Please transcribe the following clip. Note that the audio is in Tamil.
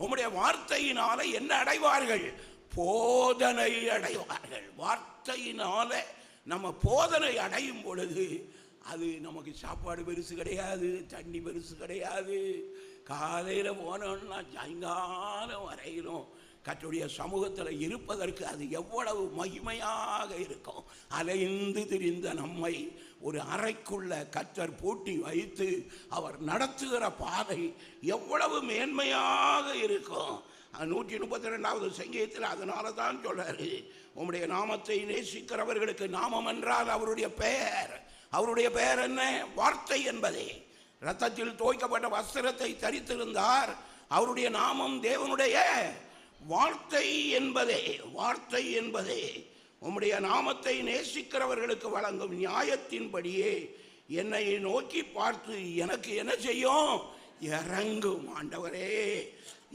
உம்முடைய வார்த்தையினால என்ன அடைவார்கள்? போதனை அடைவார்கள். வார்த்தையினால நம்ம போதனை அடையும் பொழுது அது நமக்கு சாப்பாடு பெருசு கிடையாது, தண்ணி பெருசு கிடையாது. காலையில் போனோம்னா சாயங்காலம் வரையிலும் கர்த்தருடைய சமூகத்தில் இருப்பதற்கு அது எவ்வளவு மகிமையாக இருக்கும். அலைந்து திரிந்த நம்மை ஒரு அறைக்குள்ள கர்த்தர் பூட்டி வைத்து அவர் நடத்துகிற பாதை எவ்வளவு மேன்மையாக இருக்கும். 132வது சங்கீதத்தில் அதனால தான் சொல்றாரு, உம்முடைய நாமத்தை நேசிக்கிறவர்களுக்கு நாமம் என்றால் அவருடைய பெயர். அவருடைய பெயர் என்ன? வார்த்தை என்பதே. இரத்தத்தில் தோய்க்கப்பட்ட வஸ்திரத்தை தரித்திருந்தார். அவருடைய நாமம் தேவனுடைய வார்த்தை என்பதே. வார்த்தை என்பதே உம்முடைய நாமத்தை நேசிக்கிறவர்களுக்கு வழங்கும் நியாயத்தின்படியே என்னை நோக்கி பார்த்து எனக்கு என்ன செய்யும்? இறங்கும் ஆண்டவரே,